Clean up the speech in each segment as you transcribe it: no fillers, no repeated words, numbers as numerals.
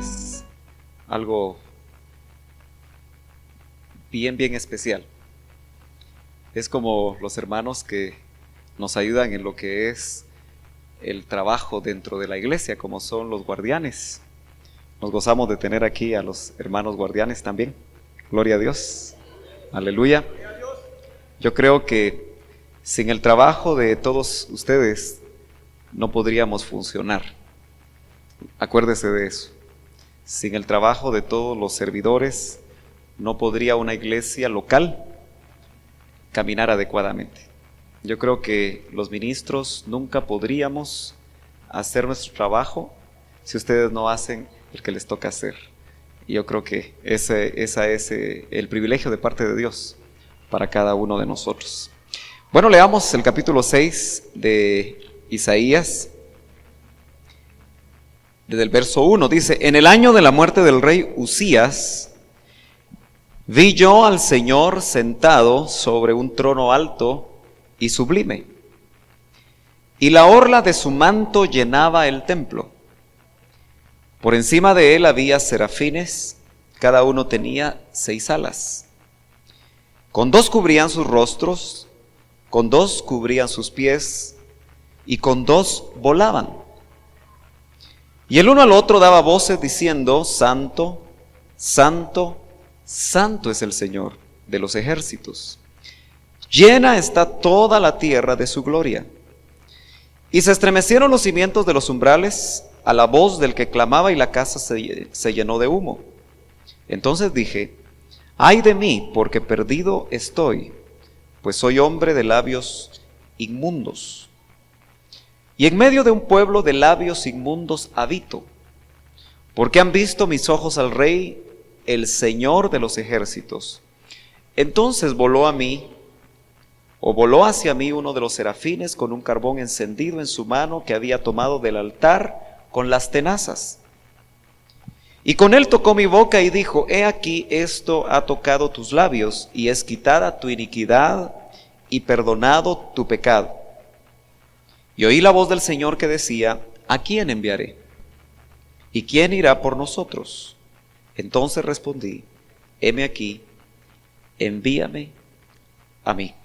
es algo bien especial. Es como los hermanos que nos ayudan en lo que es el trabajo dentro de la iglesia, como son los guardianes. Nos gozamos de tener aquí a los hermanos guardianes también. Gloria a Dios. Aleluya. Yo creo que sin el trabajo de todos ustedes no podríamos funcionar. Acuérdese de eso. Sin el trabajo de todos los servidores no podría una iglesia local caminar adecuadamente. Yo creo que los ministros nunca podríamos hacer nuestro trabajo si ustedes no hacen el que les toca hacer. Y yo creo que ese es el privilegio de parte de Dios para cada uno de nosotros. Bueno, leamos el capítulo 6 de Isaías. Desde el verso 1 dice: En el año de la muerte del rey Uzías, vi yo al Señor sentado sobre un trono alto y sublime, y la orla de su manto llenaba el templo. Por encima de él había serafines, cada uno tenía 6 alas. Con 2 cubrían sus rostros, con 2 cubrían sus pies, y con 2 volaban. Y el uno al otro daba voces diciendo: Santo, Santo, Santo es el Señor de los ejércitos. Llena está toda la tierra de su gloria. Y se estremecieron los cimientos de los umbrales a la voz del que clamaba, y la casa se llenó de humo. Entonces dije: ay de mí, porque perdido estoy, pues soy hombre de labios inmundos. Y en medio de un pueblo de labios inmundos habito, porque han visto mis ojos al Rey, el Señor de los ejércitos. Entonces voló hacia mí uno de los serafines con un carbón encendido en su mano que había tomado del altar con las tenazas. Y con él tocó mi boca y dijo: he aquí, esto ha tocado tus labios, y es quitada tu iniquidad y perdonado tu pecado. Y oí la voz del Señor que decía: ¿a quién enviaré? ¿Y quién irá por nosotros? Entonces respondí: heme aquí, envíame a mí.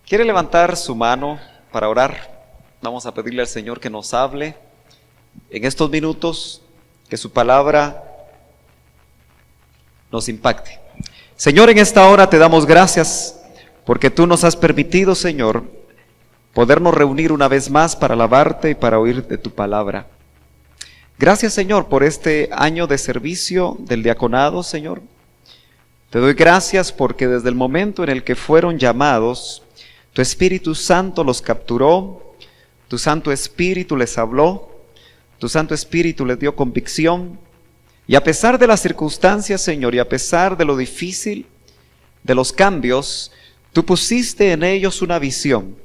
¿Quiere levantar su mano para orar? Vamos a pedirle al Señor que nos hable en estos minutos, que su palabra nos impacte. Señor, en esta hora te damos gracias porque tú nos has permitido, Señor, podernos reunir una vez más para alabarte y para oír de tu palabra. Gracias, Señor, por este año de servicio del diaconado, Señor. Te doy gracias porque desde el momento en el que fueron llamados, tu Espíritu Santo los capturó, tu Santo Espíritu les habló, tu Santo Espíritu les dio convicción, y a pesar de las circunstancias, Señor, y a pesar de lo difícil, de los cambios, tú pusiste en ellos una visión.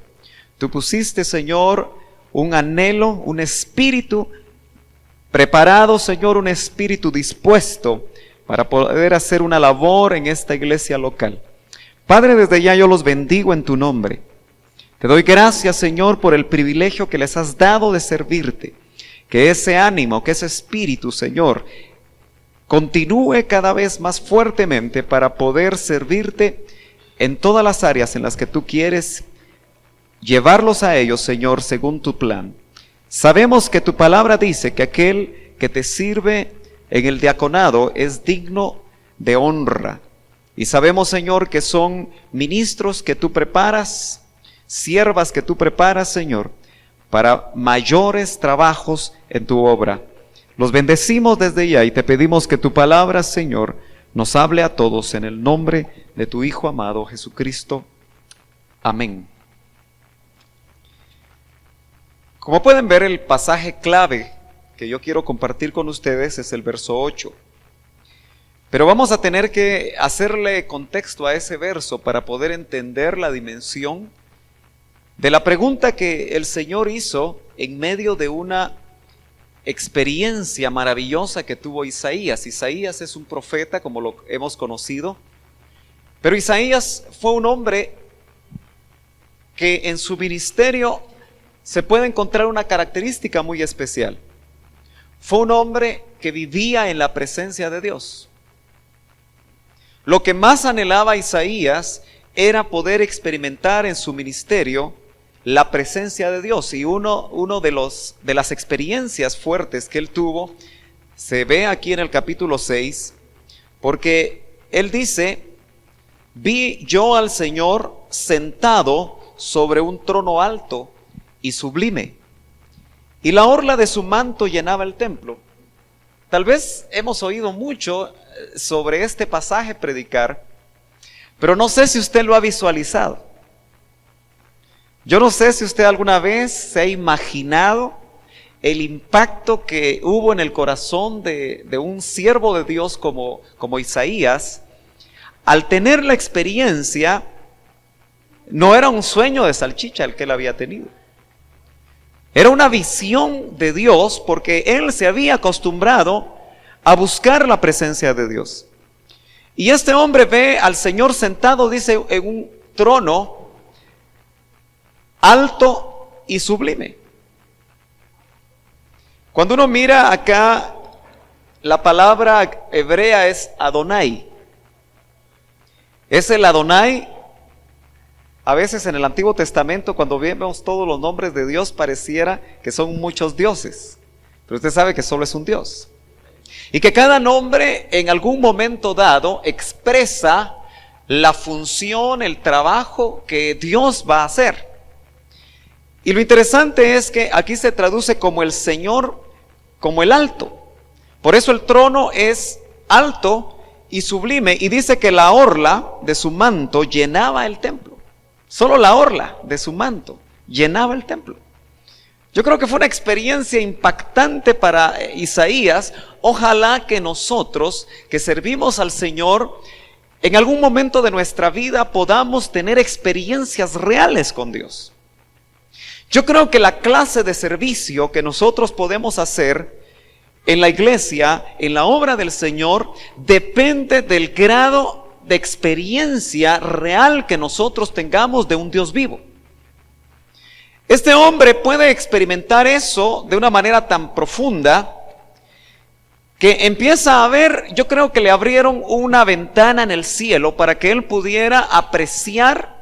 Tú pusiste, Señor, un anhelo, un espíritu preparado, Señor, un espíritu dispuesto para poder hacer una labor en esta iglesia local. Padre, desde ya yo los bendigo en tu nombre. Te doy gracias, Señor, por el privilegio que les has dado de servirte. Que ese ánimo, que ese espíritu, Señor, continúe cada vez más fuertemente para poder servirte en todas las áreas en las que tú quieres llevarlos a ellos, Señor, según tu plan. Sabemos que tu palabra dice que aquel que te sirve en el diaconado es digno de honra. Y sabemos, Señor, que son ministros que tú preparas, siervas que tú preparas, Señor, para mayores trabajos en tu obra. Los bendecimos desde ya y te pedimos que tu palabra, Señor, nos hable a todos en el nombre de tu Hijo amado Jesucristo. Amén. Como pueden ver, el pasaje clave que yo quiero compartir con ustedes es el verso 8. Pero vamos a tener que hacerle contexto a ese verso para poder entender la dimensión de la pregunta que el Señor hizo en medio de una experiencia maravillosa que tuvo Isaías. Isaías es un profeta, como lo hemos conocido, pero Isaías fue un hombre que en su ministerio se puede encontrar una característica muy especial. fue un hombre que vivía en la presencia de Dios. Lo que más anhelaba Isaías era poder experimentar en su ministerio la presencia de Dios. Y uno de las experiencias fuertes que él tuvo se ve aquí en el capítulo 6, porque él dice: vi yo al Señor sentado sobre un trono alto y sublime, y la orla de su manto llenaba el templo. Tal vez hemos oído mucho sobre este pasaje predicar, pero no sé si usted lo ha visualizado. Yo no sé si usted alguna vez se ha imaginado el impacto que hubo en el corazón de un siervo de Dios como Isaías, al tener la experiencia. No era un sueño de salchicha el que él había tenido. Era una visión de Dios, porque él se había acostumbrado a buscar la presencia de Dios. Y este hombre ve al Señor sentado, dice, en un trono alto y sublime. Cuando uno mira acá, la palabra hebrea es Adonai. Es el Adonai. A veces en el Antiguo Testamento, cuando vemos todos los nombres de Dios, pareciera que son muchos dioses, pero usted sabe que solo es un Dios, y que cada nombre en algún momento dado expresa la función, el trabajo que Dios va a hacer. Y lo interesante es que aquí se traduce como el Señor, como el alto. Por eso el trono es alto y sublime, y dice que la orla de su manto llenaba el templo. Solo la orla de su manto llenaba el templo. Yo creo que fue una experiencia impactante para Isaías. Ojalá que nosotros, que servimos al Señor, en algún momento de nuestra vida podamos tener experiencias reales con Dios. Yo creo que la clase de servicio que nosotros podemos hacer en la iglesia, en la obra del Señor, depende del grado de experiencia real que nosotros tengamos de un Dios vivo. Este hombre puede experimentar eso de una manera tan profunda que empieza a ver, yo creo que le abrieron una ventana en el cielo para que él pudiera apreciar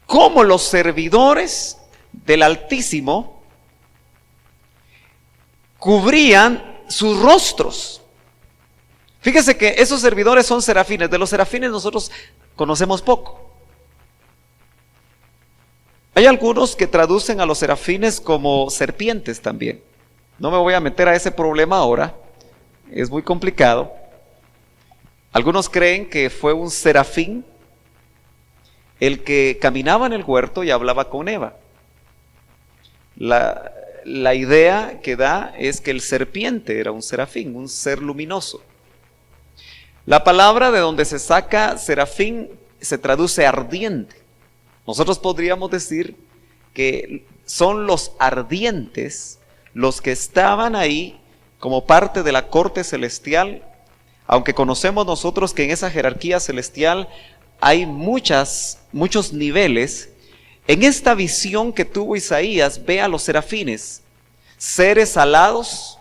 cómo los servidores del Altísimo cubrían sus rostros. Fíjese que esos servidores son serafines. De los serafines nosotros conocemos poco. Hay algunos que traducen a los serafines como serpientes también. No me voy a meter a ese problema ahora, es muy complicado. Algunos creen que fue un serafín el que caminaba en el huerto y hablaba con Eva. La idea que da es que el serpiente era un serafín, un ser luminoso. La palabra de donde se saca serafín se traduce ardiente. Nosotros podríamos decir que son los ardientes los que estaban ahí como parte de la corte celestial, aunque conocemos nosotros que en esa jerarquía celestial hay muchos niveles. En esta visión que tuvo Isaías, ve a los serafines, seres alados,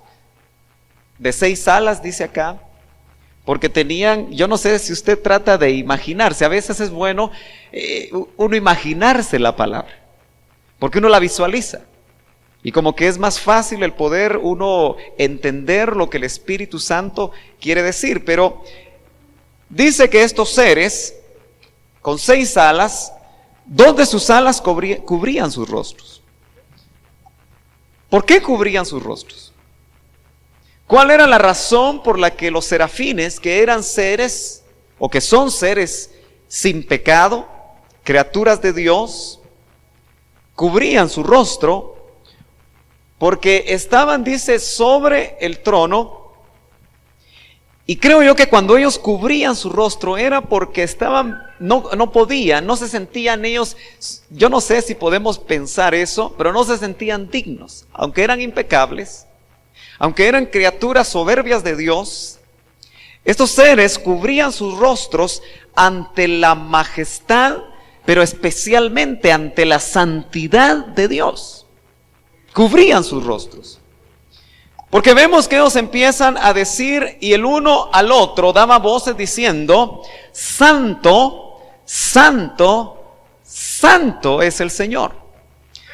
de 6 alas, dice acá, porque tenían, yo no sé si usted trata de imaginarse, a veces es bueno uno imaginarse la palabra, porque uno la visualiza, y como que es más fácil el poder uno entender lo que el Espíritu Santo quiere decir. Pero dice que estos seres, con 6 alas, 2 de sus alas cubrían sus rostros. ¿Por qué cubrían sus rostros? ¿Cuál era la razón por la que los serafines, que eran seres, o que son seres sin pecado, criaturas de Dios, cubrían su rostro? Porque estaban, dice, sobre el trono, y creo yo que cuando ellos cubrían su rostro era porque estaban, no podían, no se sentían ellos, yo no sé si podemos pensar eso, pero no se sentían dignos, aunque eran impecables, aunque eran criaturas soberbias de Dios. Estos seres cubrían sus rostros ante la majestad, pero especialmente ante la santidad de Dios. Cubrían sus rostros. Porque vemos que ellos empiezan a decir, y el uno al otro daba voces diciendo: Santo, Santo, Santo es el Señor.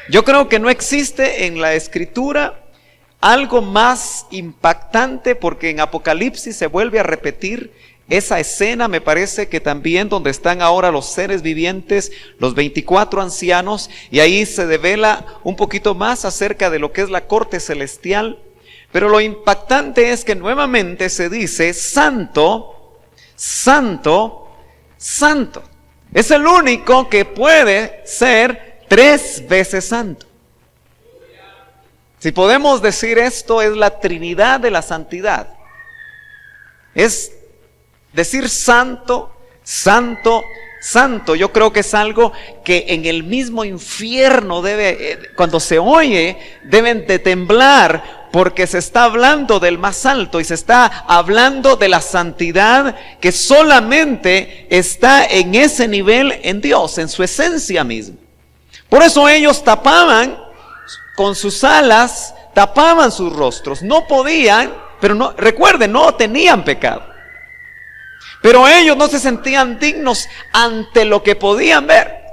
Yo creo que no existe en la Escritura algo más impactante, porque en Apocalipsis se vuelve a repetir esa escena, me parece que también donde están ahora los seres vivientes, los 24 ancianos, y ahí se devela un poquito más acerca de lo que es la corte celestial. Pero lo impactante es que nuevamente se dice: Santo, Santo, Santo. Es el único que puede ser 3 veces santo. Si podemos decir esto, es la Trinidad de la santidad. Es decir santo, santo, santo. Yo creo que es algo que en el mismo infierno cuando se oye, deben de temblar, porque se está hablando del más alto y se está hablando de la santidad que solamente está en ese nivel en Dios, en su esencia misma. Por eso ellos tapaban con sus alas, tapaban sus rostros. No podían, pero no, recuerden, no tenían pecado. Pero ellos no se sentían dignos ante lo que podían ver.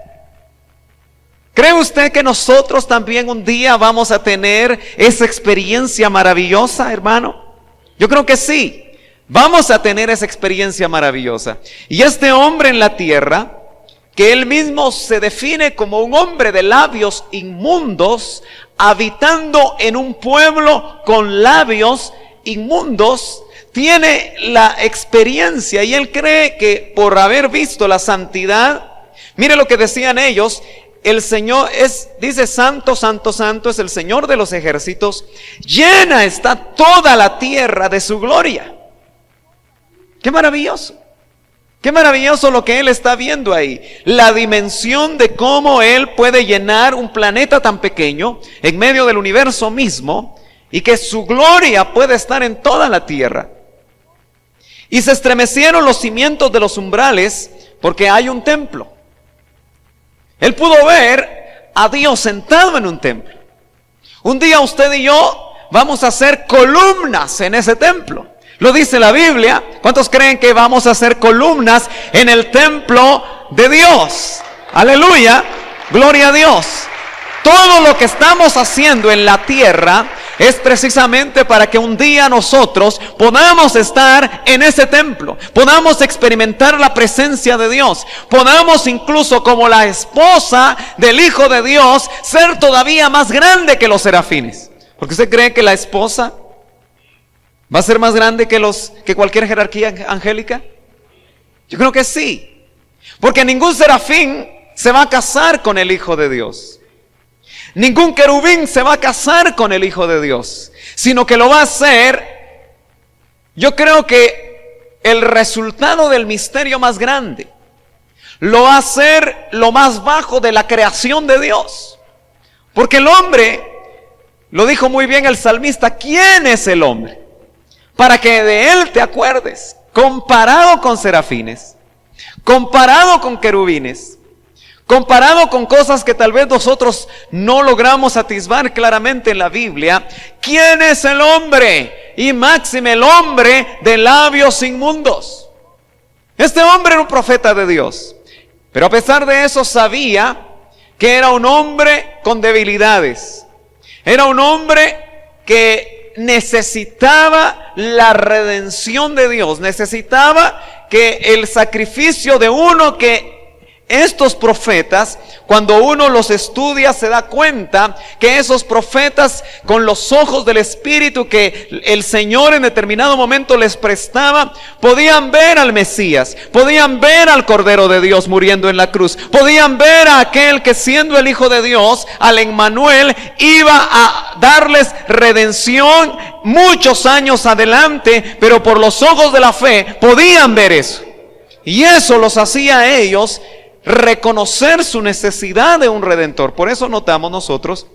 ¿Cree usted que nosotros también un día vamos a tener esa experiencia maravillosa, hermano? Yo creo que sí. Vamos a tener esa experiencia maravillosa. Y este hombre en la tierra, que él mismo se define como un hombre de labios inmundos, habitando en un pueblo con labios inmundos, tiene la experiencia y él cree que por haber visto la santidad, mire lo que decían ellos: el Señor dice: Santo, Santo, Santo es el Señor de los ejércitos, llena está toda la tierra de su gloria. ¡Qué maravilloso! ¡Qué maravilloso lo que él está viendo ahí! La dimensión de cómo él puede llenar un planeta tan pequeño en medio del universo mismo, y que su gloria puede estar en toda la tierra. Y se estremecieron los cimientos de los umbrales, porque hay un templo. Él pudo ver a Dios sentado en un templo. Un día usted y yo vamos a hacer columnas en ese templo. Lo dice la Biblia. ¿Cuántos creen que vamos a hacer columnas en el templo de Dios? Aleluya, gloria a Dios. Todo lo que estamos haciendo en la tierra es precisamente para que un día nosotros podamos estar en ese templo, podamos experimentar la presencia de Dios, podamos incluso como la esposa del Hijo de Dios ser todavía más grande que los serafines. ¿Porque usted cree que la esposa va a ser más grande que cualquier jerarquía angélica? Yo creo que sí, porque ningún serafín se va a casar con el Hijo de Dios. Ningún querubín se va a casar con el Hijo de Dios, sino que lo va a hacer, yo creo que el resultado del misterio más grande, lo va a hacer lo más bajo de la creación de Dios. Porque el hombre, lo dijo muy bien el salmista: ¿quién es el hombre para que de él te acuerdes? Comparado con serafines, comparado con querubines, comparado con cosas que tal vez nosotros no logramos atisbar claramente en la Biblia. ¿Quién es el hombre? Y máxime el hombre de labios inmundos. Este hombre era un profeta de Dios, pero a pesar de eso sabía que era un hombre con debilidades. Era un hombre que necesitaba la redención de Dios, necesitaba que el sacrificio de uno que estos profetas, cuando uno los estudia, se da cuenta que esos profetas, con los ojos del Espíritu que el Señor en determinado momento les prestaba, podían ver al Mesías, podían ver al Cordero de Dios muriendo en la cruz, podían ver a aquel que, siendo el Hijo de Dios, al Emmanuel, iba a darles redención muchos años adelante, pero por los ojos de la fe podían ver eso. Y eso los hacía a ellos reconocer su necesidad de un redentor. Por eso notamos nosotros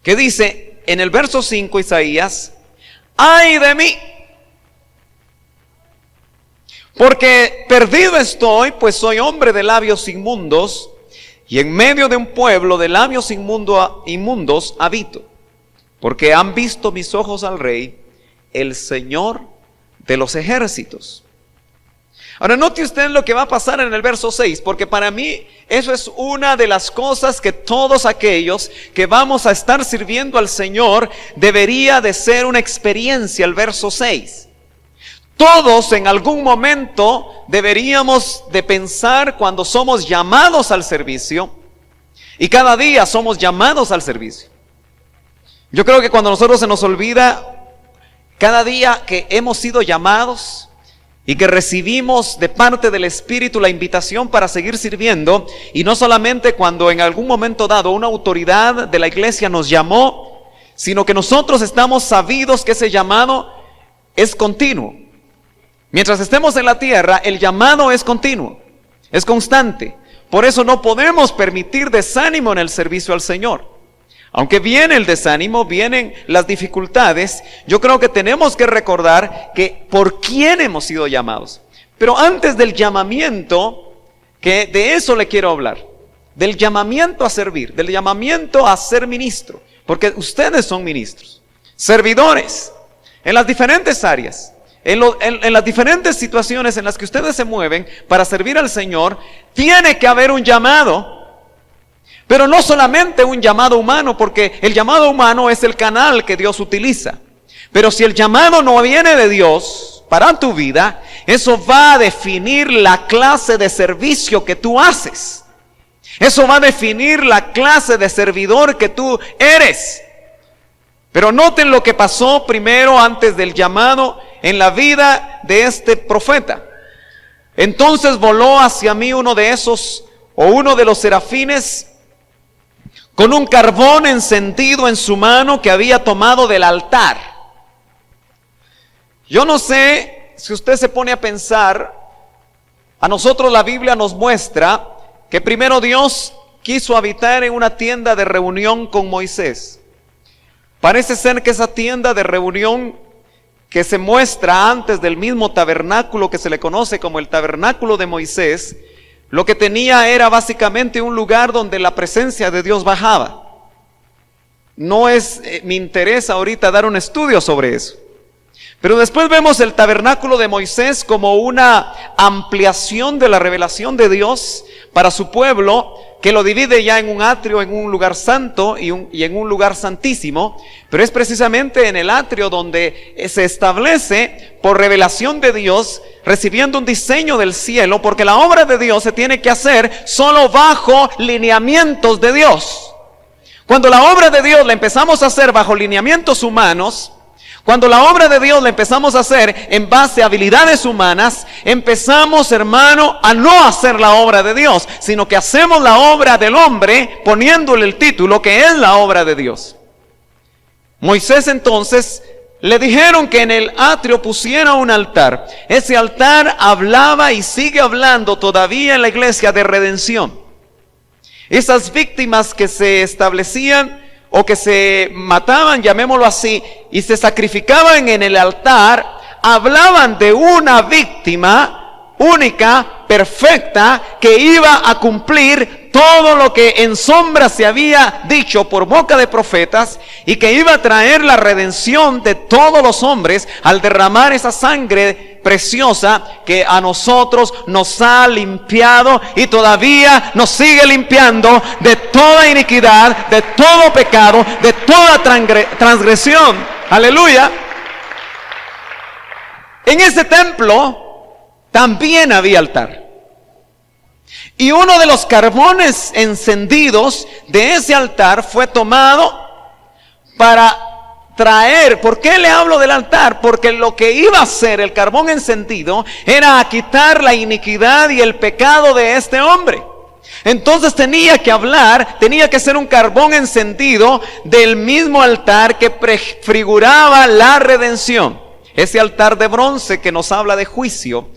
que dice en el verso 5 Isaías: ¡ay de mí! Porque perdido estoy, pues soy hombre de labios inmundos, y en medio de un pueblo de labios inmundos habito. porque han visto mis ojos al Rey, el Señor de los ejércitos. Ahora note usted lo que va a pasar en el verso 6, porque para mí eso es una de las cosas que todos aquellos que vamos a estar sirviendo al Señor debería de ser una experiencia, el verso 6. Todos en algún momento deberíamos de pensar cuando somos llamados al servicio, y cada día somos llamados al servicio. Yo creo que cuando a nosotros se nos olvida cada día que hemos sido llamados y que recibimos de parte del Espíritu la invitación para seguir sirviendo, y no solamente cuando en algún momento dado una autoridad de la iglesia nos llamó, sino que nosotros estamos sabidos que ese llamado es continuo. Mientras estemos en la tierra, el llamado es continuo, es constante. Por eso no podemos permitir desánimo en el servicio al Señor. Aunque viene el desánimo, vienen las dificultades, yo creo que tenemos que recordar que por quién hemos sido llamados. Pero antes del llamamiento, que de eso le quiero hablar, del llamamiento a servir, del llamamiento a ser ministro, porque ustedes son ministros, servidores, en las diferentes áreas, en las diferentes situaciones en las que ustedes se mueven para servir al Señor, tiene que haber un llamado. Pero no solamente un llamado humano, porque el llamado humano es el canal que Dios utiliza. Pero si el llamado no viene de Dios para tu vida, eso va a definir la clase de servicio que tú haces. Eso va a definir la clase de servidor que tú eres. Pero noten lo que pasó primero antes del llamado en la vida de este profeta. Entonces voló hacia mí uno de los serafines, con un carbón encendido en su mano que había tomado del altar. Yo no sé si usted se pone a pensar, a nosotros la Biblia nos muestra que primero Dios quiso habitar en una tienda de reunión con Moisés. Parece ser que esa tienda de reunión que se muestra antes del mismo tabernáculo que se le conoce como el tabernáculo de Moisés, lo que tenía era básicamente un lugar donde la presencia de Dios bajaba. No es mi interés ahorita dar un estudio sobre eso. Pero después vemos el tabernáculo de Moisés como una ampliación de la revelación de Dios para su pueblo, que lo divide ya en un atrio, en un lugar santo y en un lugar santísimo. Pero es precisamente en el atrio donde se establece por revelación de Dios, recibiendo un diseño del cielo, porque la obra de Dios se tiene que hacer solo bajo lineamientos de Dios. Cuando la obra de Dios la empezamos a hacer bajo lineamientos humanos, cuando la obra de Dios la empezamos a hacer en base a habilidades humanas, empezamos, hermano, a no hacer la obra de Dios, sino que hacemos la obra del hombre poniéndole el título que es la obra de Dios. Moisés entonces le dijeron que en el atrio pusiera un altar. Ese altar hablaba y sigue hablando todavía en la iglesia de redención. Esas víctimas que se establecían o que se mataban, llamémoslo así, y se sacrificaban en el altar, hablaban de una víctima única, perfecta, que iba a cumplir todo lo que en sombra se había dicho por boca de profetas, y que iba a traer la redención de todos los hombres al derramar esa sangre preciosa que a nosotros nos ha limpiado y todavía nos sigue limpiando de toda iniquidad, de todo pecado, de toda transgresión. Aleluya. En ese templo también había altar. Y uno de los carbones encendidos de ese altar fue tomado para traer. ¿Por qué le hablo del altar? Porque lo que iba a hacer el carbón encendido era a quitar la iniquidad y el pecado de este hombre. Entonces tenía que hablar, tenía que ser un carbón encendido del mismo altar que prefiguraba la redención. Ese altar de bronce que nos habla de juicio,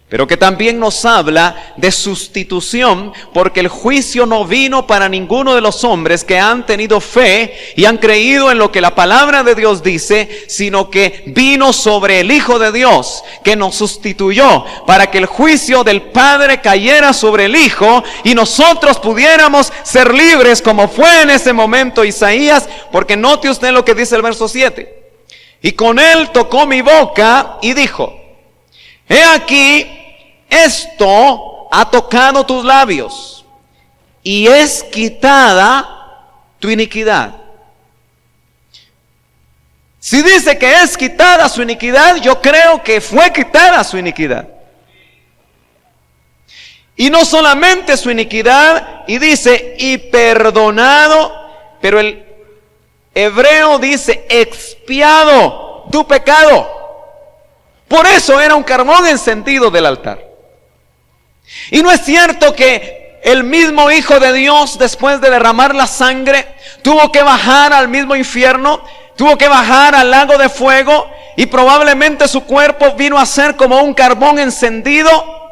pero que también nos habla de sustitución, porque el juicio no vino para ninguno de los hombres que han tenido fe y han creído en lo que la palabra de Dios dice, sino que vino sobre el Hijo de Dios, que nos sustituyó, para que el juicio del Padre cayera sobre el Hijo y nosotros pudiéramos ser libres, como fue en ese momento Isaías, porque note usted lo que dice el verso 7. Y con él tocó mi boca y dijo: he aquí, esto ha tocado tus labios, y es quitada tu iniquidad. Si dice que es quitada su iniquidad, yo creo que fue quitada su iniquidad. Y no solamente su iniquidad, y dice, y perdonado, pero el hebreo dice, expiado tu pecado. Por eso era un carbón encendido del altar. Y no es cierto que el mismo Hijo de Dios, después de derramar la sangre, tuvo que bajar al mismo infierno, tuvo que bajar al lago de fuego, y probablemente su cuerpo vino a ser como un carbón encendido.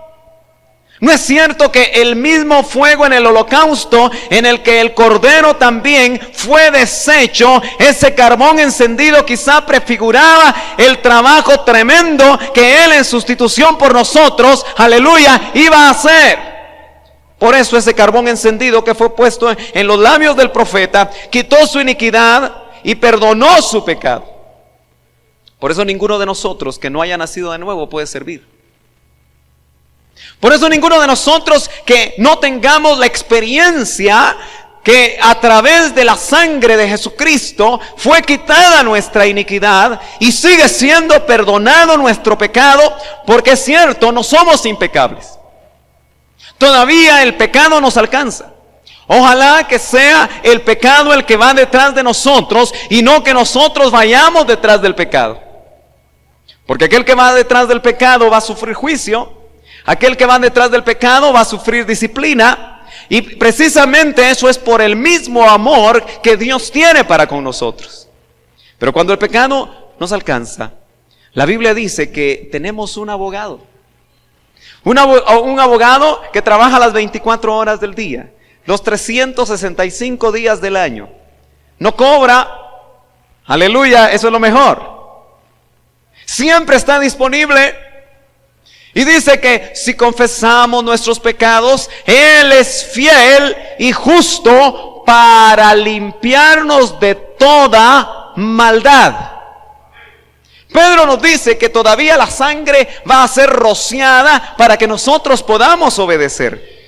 No es cierto que el mismo fuego en el holocausto, en el que el cordero también fue deshecho, ese carbón encendido quizá prefiguraba el trabajo tremendo que Él en sustitución por nosotros, aleluya, iba a hacer. Por eso ese carbón encendido que fue puesto en los labios del profeta, quitó su iniquidad y perdonó su pecado. Por eso ninguno de nosotros que no haya nacido de nuevo puede servir. Por eso ninguno de nosotros que no tengamos la experiencia que a través de la sangre de Jesucristo fue quitada nuestra iniquidad y sigue siendo perdonado nuestro pecado, porque es cierto, no somos impecables. Todavía el pecado nos alcanza. Ojalá que sea el pecado el que va detrás de nosotros y no que nosotros vayamos detrás del pecado. Porque aquel que va detrás del pecado va a sufrir juicio. Aquel que va detrás del pecado va a sufrir disciplina, y precisamente eso es por el mismo amor que Dios tiene para con nosotros. Pero cuando el pecado nos alcanza, la Biblia dice que tenemos un abogado. Un abogado que trabaja las 24 horas del día, los 365 días del año. No cobra, aleluya, eso es lo mejor. Siempre está disponible. Y dice que si confesamos nuestros pecados, Él es fiel y justo para limpiarnos de toda maldad. Pedro nos dice que todavía la sangre va a ser rociada para que nosotros podamos obedecer.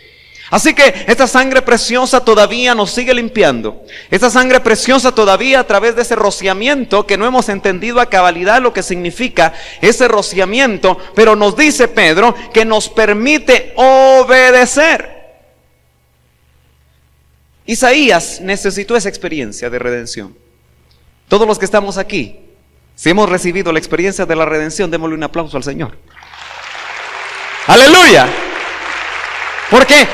Así que esta sangre preciosa todavía nos sigue limpiando. Esta sangre preciosa todavía, a través de ese rociamiento, que no hemos entendido a cabalidad lo que significa ese rociamiento, pero nos dice Pedro que nos permite obedecer. Isaías necesitó esa experiencia de redención. Todos los que estamos aquí, si hemos recibido la experiencia de la redención, démosle un aplauso al Señor. ¡Aleluya! Porque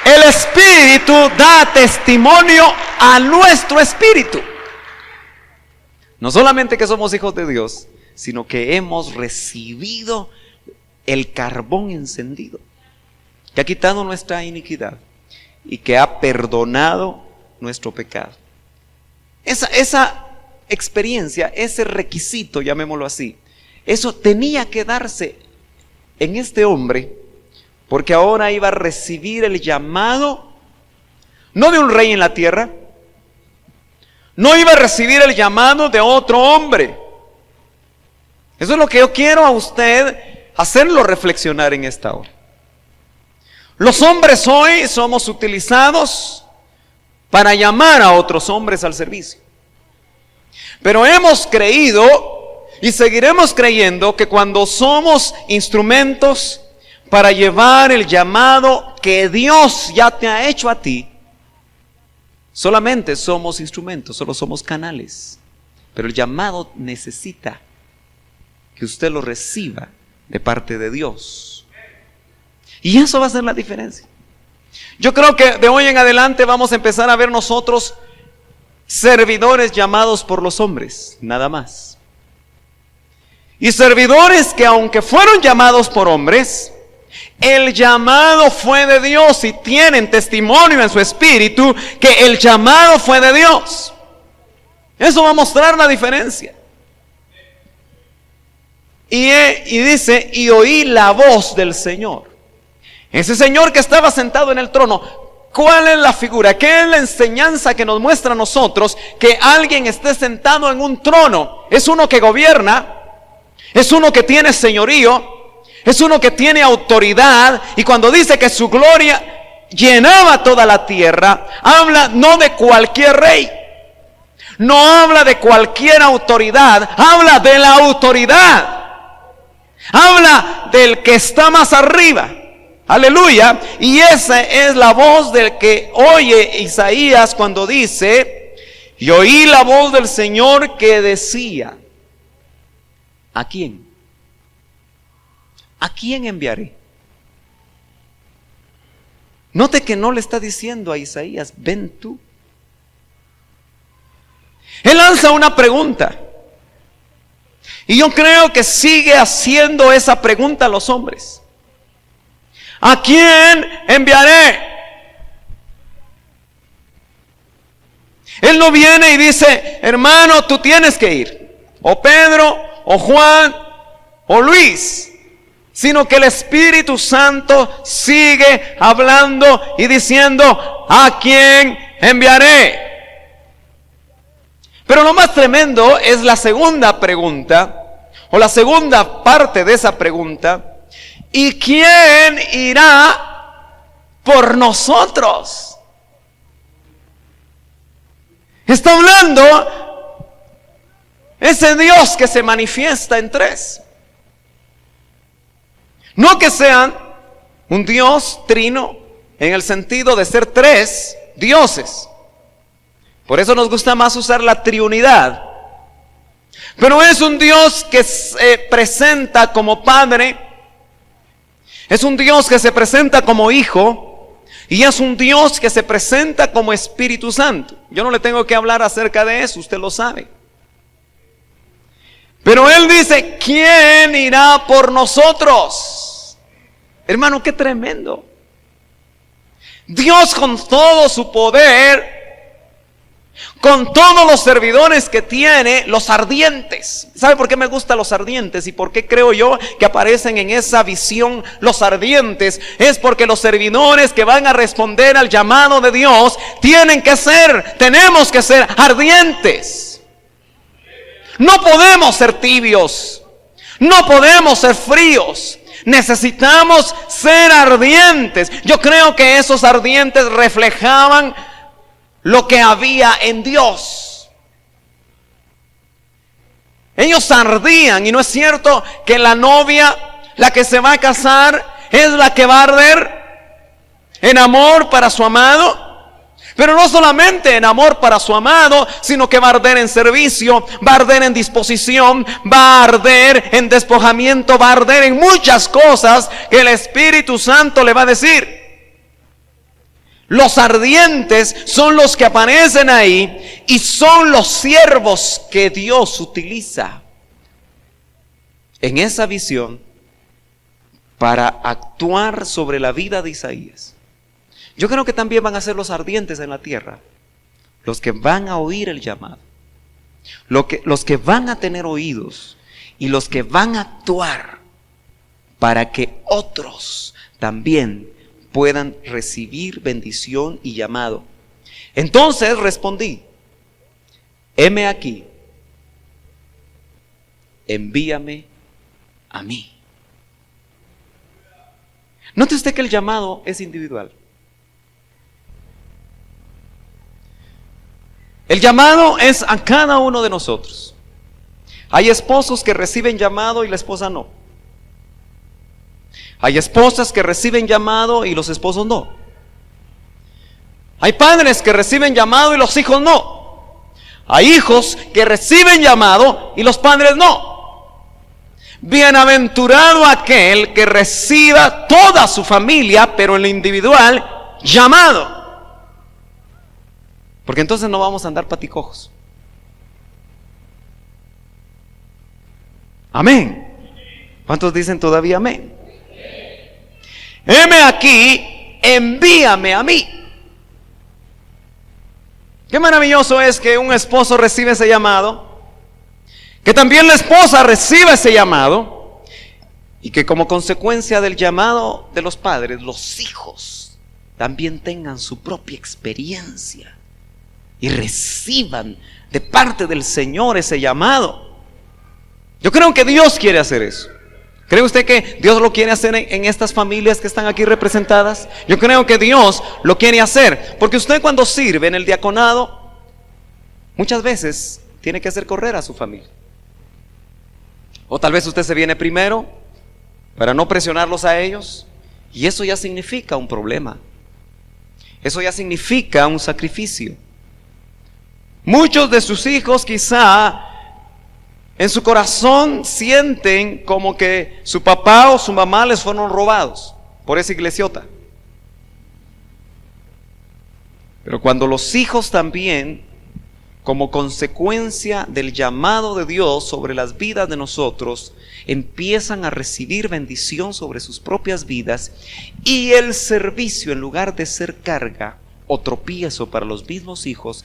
el Espíritu da testimonio a nuestro espíritu. No solamente que somos hijos de Dios, sino que hemos recibido el carbón encendido, que ha quitado nuestra iniquidad y que ha perdonado nuestro pecado. Esa experiencia, ese requisito, llamémoslo así, eso tenía que darse en este hombre, porque ahora iba a recibir el llamado, no de un rey en la tierra, no iba a recibir el llamado de otro hombre. Eso es lo que yo quiero a usted hacerlo reflexionar en esta hora. Los hombres hoy somos utilizados para llamar a otros hombres al servicio. Pero hemos creído y seguiremos creyendo que cuando somos instrumentos para llevar el llamado que Dios ya te ha hecho a ti, solamente somos instrumentos, solo somos canales. Pero el llamado necesita que usted lo reciba de parte de Dios. Y eso va a ser la diferencia. Yo creo que de hoy en adelante vamos a empezar a ver nosotros servidores llamados por los hombres, nada más. Y servidores que, aunque fueron llamados por hombres, El llamado fue de Dios y tienen testimonio en su espíritu que el llamado fue de Dios. Eso va a mostrar la diferencia. Y dice, y oí la voz del Señor. Ese Señor que estaba sentado en el trono. ¿Cuál es la figura? ¿Qué es la enseñanza que nos muestra a nosotros que alguien esté sentado en un trono? Es uno que gobierna, es uno que tiene señorío, es uno que tiene autoridad. Y cuando dice que su gloria llenaba toda la tierra, habla no de cualquier rey, no habla de cualquier autoridad, habla de la autoridad. Habla del que está más arriba. Aleluya. Y esa es la voz del que oye Isaías cuando dice: y oí la voz del Señor que decía. ¿A quién? ¿A quién enviaré? Note que no le está diciendo a Isaías: ven tú. Él lanza una pregunta. Y yo creo que sigue haciendo esa pregunta a los hombres. ¿A quién enviaré? Él no viene y dice: hermano, tú tienes que ir. O Pedro, o Juan, o Luis. Sino que el Espíritu Santo sigue hablando y diciendo: ¿a quién enviaré? Pero lo más tremendo es la segunda pregunta, o la segunda parte de esa pregunta: ¿y quién irá por nosotros? Está hablando ese Dios que se manifiesta en tres. No que sean un Dios trino en el sentido de ser tres dioses. Por eso nos gusta más usar la triunidad. Pero es un Dios que se presenta como Padre, es un Dios que se presenta como Hijo, y es un Dios que se presenta como Espíritu Santo. Yo no le tengo que hablar acerca de eso, usted lo sabe. Pero Él dice: ¿quién irá por nosotros? Hermano, qué tremendo. Dios con todo su poder, con todos los servidores que tiene, los ardientes. ¿Sabe por qué me gustan los ardientes? Y por qué creo yo que aparecen en esa visión los ardientes. Es porque los servidores que van a responder al llamado de Dios tenemos que ser ardientes. No podemos ser tibios, no podemos ser fríos. Necesitamos ser ardientes. Yo creo que esos ardientes reflejaban lo que había en Dios. Ellos ardían. Y no es cierto que la novia, la que se va a casar, es la que va a arder en amor para su amado. Pero no solamente en amor para su amado, sino que va a arder en servicio, va a arder en disposición, va a arder en despojamiento, va a arder en muchas cosas que el Espíritu Santo le va a decir. Los ardientes son los que aparecen ahí y son los siervos que Dios utiliza en esa visión para actuar sobre la vida de Isaías. Yo creo que también van a ser los ardientes en la tierra, los que van a oír el llamado, los que van a tener oídos y los que van a actuar para que otros también puedan recibir bendición y llamado. Entonces respondí: heme aquí, envíame a mí. Note usted que el llamado es individual. El llamado es a cada uno de nosotros. Hay esposos que reciben llamado y la esposa no. Hay esposas que reciben llamado y los esposos no. Hay padres que reciben llamado y los hijos no. Hay hijos que reciben llamado y los padres no. Bienaventurado aquel que reciba toda su familia, pero en lo individual, llamado. Porque entonces no vamos a andar paticojos. Amén. ¿Cuántos dicen todavía amén? heme aquí, envíame a mí. Qué maravilloso es que un esposo recibe ese llamado, que también la esposa reciba ese llamado, y que como consecuencia del llamado de los padres, los hijos también tengan su propia experiencia y reciban de parte del Señor ese llamado. Yo creo que Dios quiere hacer eso. ¿Cree usted que Dios lo quiere hacer en estas familias que están aquí representadas? Yo creo que Dios lo quiere hacer, porque usted cuando sirve en el diaconado, muchas veces tiene que hacer correr a su familia. O tal vez usted se viene primero para no presionarlos a ellos, y eso ya significa un problema. Eso ya significa un sacrificio. Muchos de sus hijos quizá en su corazón sienten como que su papá o su mamá les fueron robados por esa iglesiota. Pero cuando los hijos también, como consecuencia del llamado de Dios sobre las vidas de nosotros, empiezan a recibir bendición sobre sus propias vidas, y el servicio, en lugar de ser carga o tropiezo para los mismos hijos,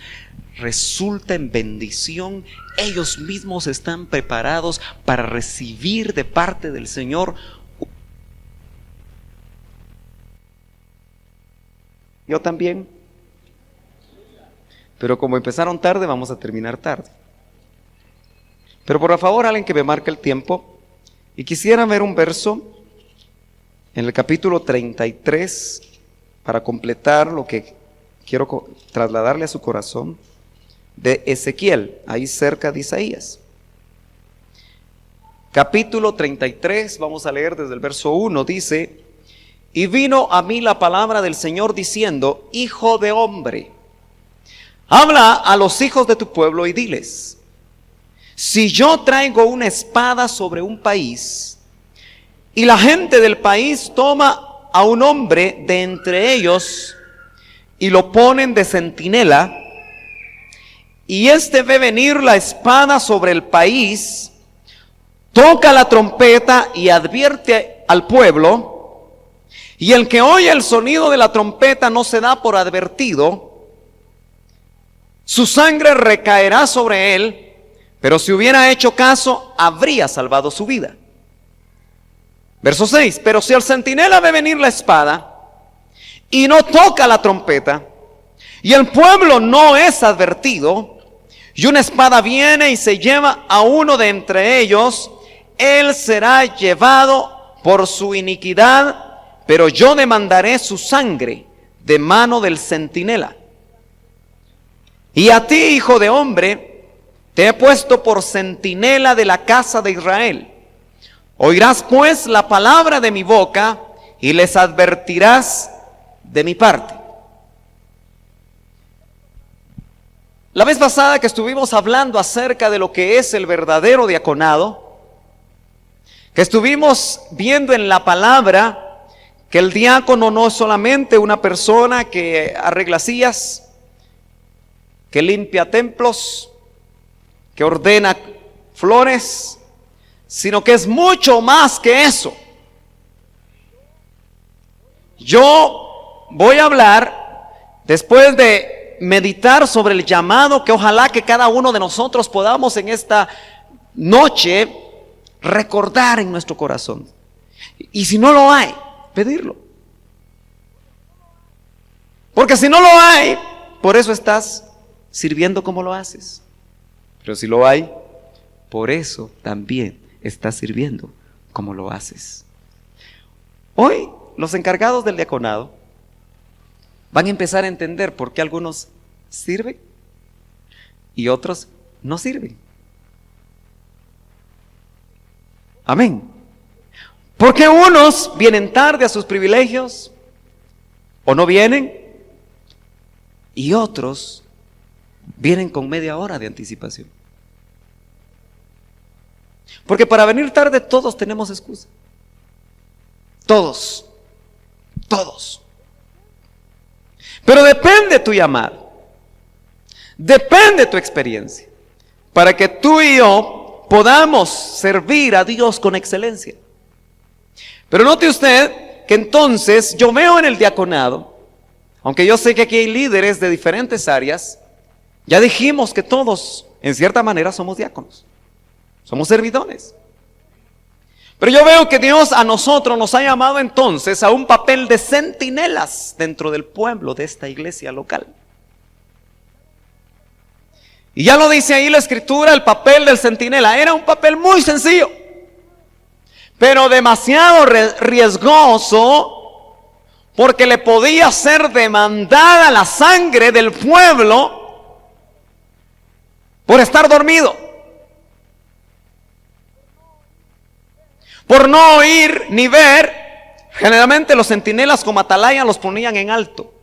resulta en bendición. Ellos mismos están preparados para recibir de parte del Señor. Yo también. Pero como empezaron tarde, vamos a terminar tarde. Pero por favor, alguien que me marque el tiempo. Y quisiera ver un verso en el capítulo 33 para completar lo que quiero trasladarle a su corazón, de Ezequiel, ahí cerca de Isaías. Capítulo 33, vamos a leer desde el verso 1, dice: y vino a mí la palabra del Señor diciendo: hijo de hombre, habla a los hijos de tu pueblo y diles: si yo traigo una espada sobre un país, y la gente del país toma a un hombre de entre ellos y lo ponen de centinela, y éste ve venir la espada sobre el país, toca la trompeta y advierte al pueblo, y el que oye el sonido de la trompeta no se da por advertido, su sangre recaerá sobre él, pero si hubiera hecho caso, habría salvado su vida. Verso 6, pero si el centinela ve venir la espada y no toca la trompeta, y el pueblo no es advertido, y una espada viene y se lleva a uno de entre ellos, él será llevado por su iniquidad, pero yo demandaré su sangre de mano del centinela. Y a ti, hijo de hombre, te he puesto por centinela de la casa de Israel. Oirás pues la palabra de mi boca y les advertirás de mi parte. La vez pasada que estuvimos hablando acerca de lo que es el verdadero diaconado, que estuvimos viendo en la palabra que el diácono no es solamente una persona que arregla sillas, que limpia templos, que ordena flores, sino que es mucho más que eso. Yo voy a hablar, después de meditar sobre el llamado, que ojalá que cada uno de nosotros podamos en esta noche recordar en nuestro corazón. Y si no lo hay, pedirlo. Porque si no lo hay, por eso estás sirviendo como lo haces. Pero si lo hay, por eso también estás sirviendo como lo haces. Hoy los encargados del diaconado van a empezar a entender por qué algunos sirven y otros no sirven. Amén. ¿Por qué unos vienen tarde a sus privilegios o no vienen? Y otros vienen con media hora de anticipación. Porque para venir tarde todos tenemos excusa. Todos. Pero depende tu llamado, depende tu experiencia, para que tú y yo podamos servir a Dios con excelencia. Pero note usted que entonces yo veo en el diaconado, aunque yo sé que aquí hay líderes de diferentes áreas, ya dijimos que todos, en cierta manera, somos diáconos, somos servidores. Pero yo veo que Dios a nosotros nos ha llamado entonces a un papel de centinelas dentro del pueblo de esta iglesia local. Y ya lo dice ahí la escritura, el papel del centinela era un papel muy sencillo, pero demasiado riesgoso, porque le podía ser demandada la sangre del pueblo por estar dormido, por no oír ni ver. Generalmente los centinelas como atalaya los ponían en alto.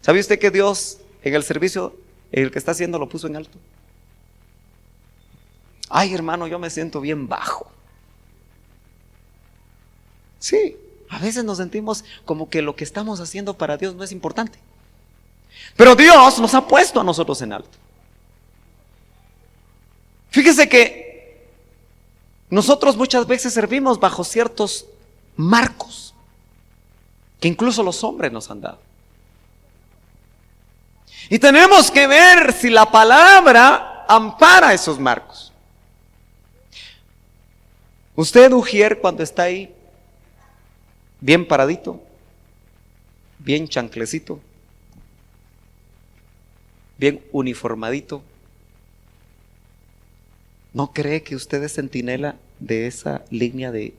¿Sabe usted que Dios en el servicio, el que está haciendo, lo puso en alto? Ay, hermano, yo me siento bien bajo. Sí, a veces nos sentimos como que lo que estamos haciendo para Dios no es importante. Pero Dios nos ha puesto a nosotros en alto. Fíjese que nosotros muchas veces servimos bajo ciertos marcos que incluso los hombres nos han dado. Y tenemos que ver si la palabra ampara esos marcos. Usted, ujier, cuando está ahí bien paradito, bien chanclecito, bien uniformadito, ¿no cree que usted es centinela de esa línea de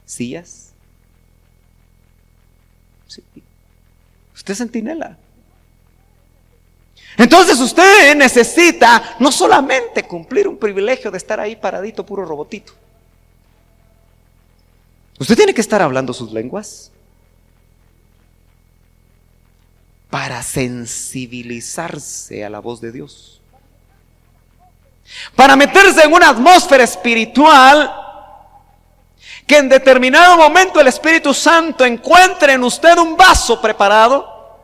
sillas? Sí. Usted es centinela. Entonces usted necesita no solamente cumplir un privilegio de estar ahí paradito, puro robotito. Usted tiene que estar hablando sus lenguas para sensibilizarse a la voz de Dios, para meterse en una atmósfera espiritual que en determinado momento el Espíritu Santo encuentre en usted un vaso preparado.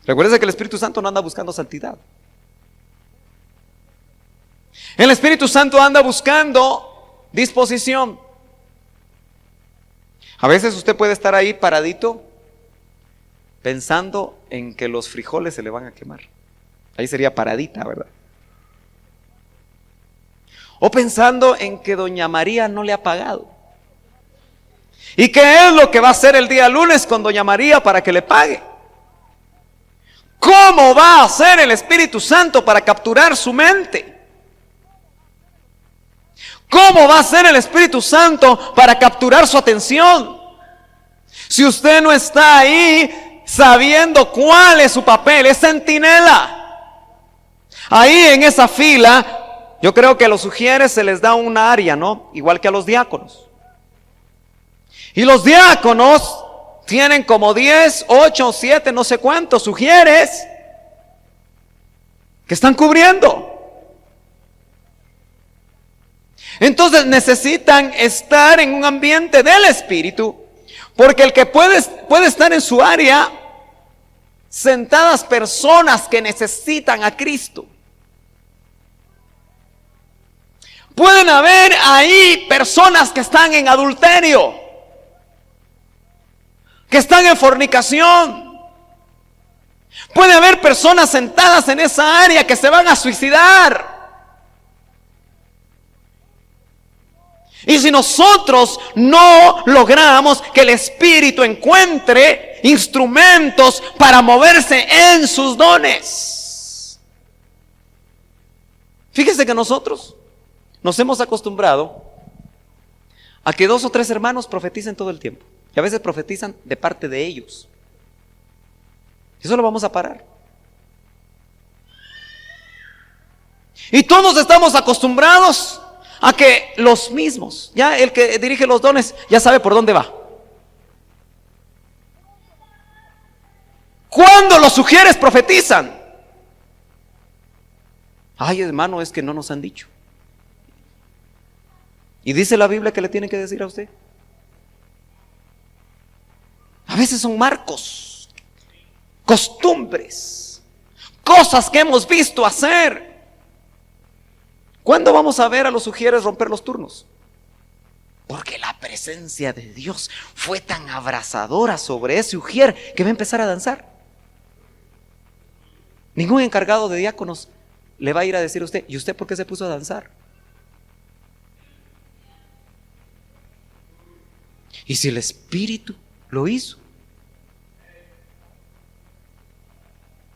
Recuerde que el Espíritu Santo no anda buscando santidad. El Espíritu Santo anda buscando disposición. A veces usted puede estar ahí paradito pensando en que los frijoles se le van a quemar. Ahí sería paradita, ¿verdad? O pensando en que doña María no le ha pagado. ¿Y qué es lo que va a hacer el día lunes con doña María para que le pague? ¿Cómo va a hacer el Espíritu Santo para capturar su mente? ¿Cómo va a ser el Espíritu Santo para capturar su atención? Si usted no está ahí sabiendo cuál es su papel, es centinela. Ahí en esa fila, yo creo que a los ujieres se les da un área, ¿no? Igual que a los diáconos. Y los diáconos tienen como 10, 8, 7, no sé cuántos ujieres que están cubriendo. Entonces necesitan estar en un ambiente del Espíritu, porque el que puede estar en su área sentadas personas que necesitan a Cristo. Pueden haber ahí personas que están en adulterio, que están en fornicación. Puede haber personas sentadas en esa área que se van a suicidar. Y si nosotros no logramos que el Espíritu encuentre instrumentos para moverse en sus dones. Fíjese que nosotros nos hemos acostumbrado a que 2 o 3 hermanos profeticen todo el tiempo. Y a veces profetizan de parte de ellos. Eso lo vamos a parar. Y todos estamos acostumbrados a que los mismos, ya el que dirige los dones, ya sabe por dónde va. ¿Cuándo los sugieres profetizan? Ay, hermano, es que no nos han dicho. ¿Y dice la Biblia que le tienen que decir a usted? A veces son marcos, costumbres, cosas que hemos visto hacer. ¿Cuándo vamos a ver a los sugieres romper los turnos? Porque la presencia de Dios fue tan abrasadora sobre ese ujier que va a empezar a danzar. Ningún encargado de diáconos le va a ir a decir a usted, ¿y usted por qué se puso a danzar? ¿Y si el Espíritu lo hizo?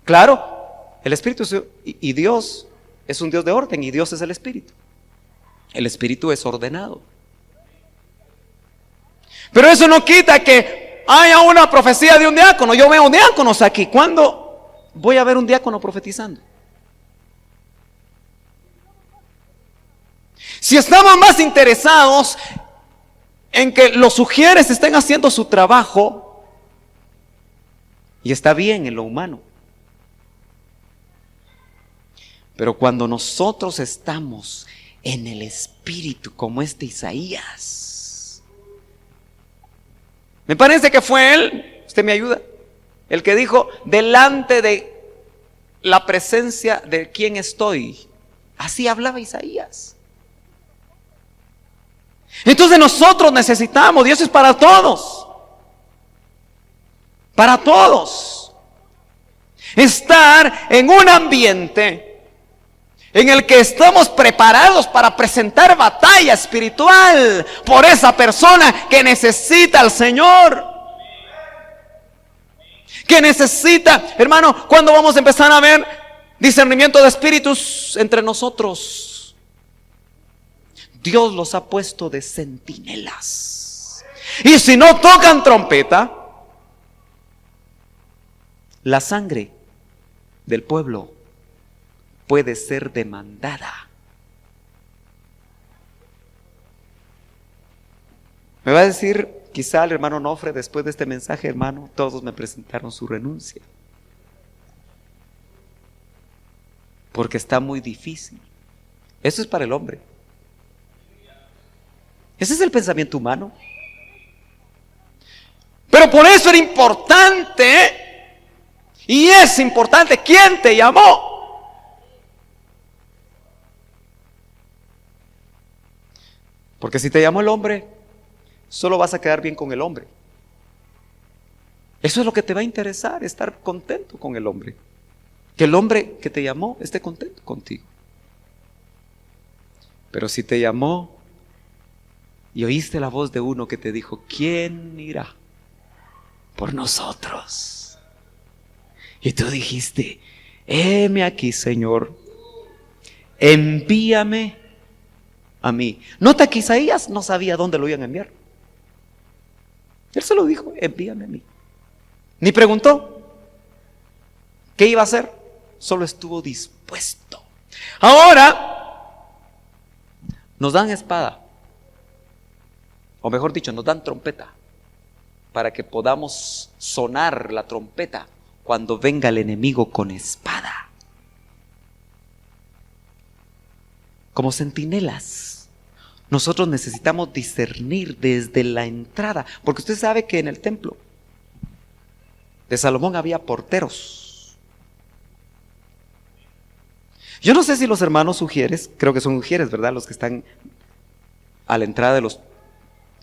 Claro, el Espíritu y Dios es un Dios de orden y Dios es el Espíritu. El Espíritu es ordenado. Pero eso no quita que haya una profecía de un diácono. Yo veo diáconos aquí. ¿Cuándo voy a ver un diácono profetizando? Si estaban más interesados en que los ujieres estén haciendo su trabajo, y está bien en lo humano, pero cuando nosotros estamos en el Espíritu, como Isaías, me parece que fue él, usted me ayuda, el que dijo, delante de la presencia de quien estoy. Así hablaba Isaías. Entonces nosotros necesitamos, Dios es para todos, estar en un ambiente en el que estamos preparados para presentar batalla espiritual por esa persona que necesita al Señor. Que necesita, hermano, ¿cuándo vamos a empezar a ver discernimiento de espíritus entre nosotros? Dios los ha puesto de centinelas. Y si no tocan trompeta, la sangre del pueblo puede ser demandada. Me va a decir quizá el hermano Nofre, después de este mensaje, hermano, todos me presentaron su renuncia. Porque está muy difícil. Eso es para el hombre. Ese es el pensamiento humano. Pero por eso era importante, y es importante, ¿quién te llamó? Porque si te llamó el hombre, solo vas a quedar bien con el hombre. Eso es lo que te va a interesar, estar contento con el hombre. Que el hombre que te llamó esté contento contigo. Pero si te llamó y oíste la voz de uno que te dijo, ¿quién irá por nosotros? Y tú dijiste, heme aquí, Señor, envíame a mí. Nota que Isaías no sabía dónde lo iban a enviar. Él se lo dijo, envíame a mí. Ni preguntó qué iba a hacer, solo estuvo dispuesto. Ahora nos dan espada, o mejor dicho, nos dan trompeta, para que podamos sonar la trompeta cuando venga el enemigo con espada. Como centinelas, nosotros necesitamos discernir desde la entrada, porque usted sabe que en el templo de Salomón había porteros. Yo no sé si los hermanos ujieres, creo que son ujieres, ¿verdad? Los que están a la entrada de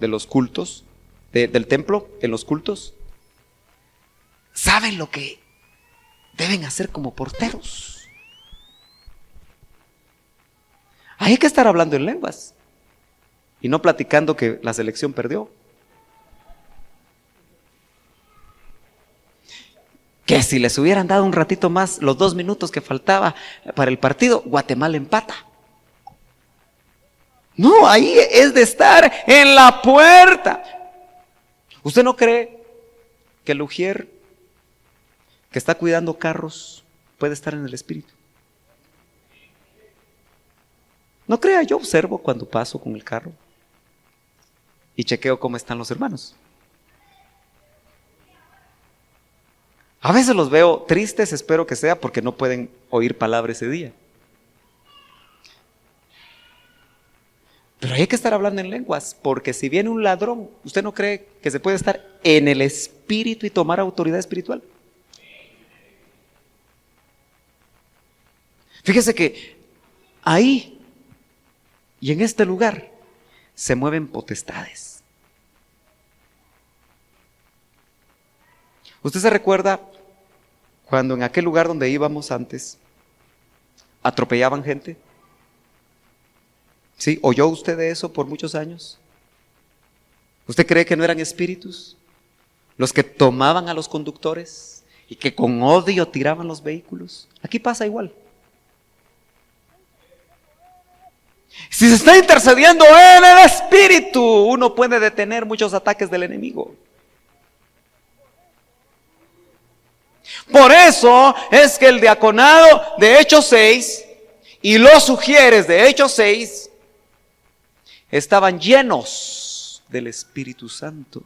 los cultos, del templo, en los cultos, saben lo que deben hacer como porteros. Hay que estar hablando en lenguas y no platicando que la selección perdió. Que si les hubieran dado un ratito más, los 2 minutos que faltaba para el partido, Guatemala empata. No, ahí es de estar en la puerta. ¿Usted no cree que el ujier que está cuidando carros puede estar en el espíritu? No crea, yo observo cuando paso con el carro y chequeo cómo están los hermanos. A veces los veo tristes, espero que sea porque no pueden oír palabra ese día. Pero hay que estar hablando en lenguas, porque si viene un ladrón, ¿usted no cree que se puede estar en el espíritu y tomar autoridad espiritual? Fíjese que ahí y en este lugar se mueven potestades. ¿Usted se recuerda cuando en aquel lugar donde íbamos antes atropellaban gente? ¿Sí? ¿Oyó usted de eso por muchos años? ¿Usted cree que no eran espíritus los que tomaban a los conductores y que con odio tiraban los vehículos? Aquí pasa igual. Si se está intercediendo en el espíritu, uno puede detener muchos ataques del enemigo. Por eso es que el diaconado de Hechos 6 y los ujieres de Hechos 6 estaban llenos del Espíritu Santo.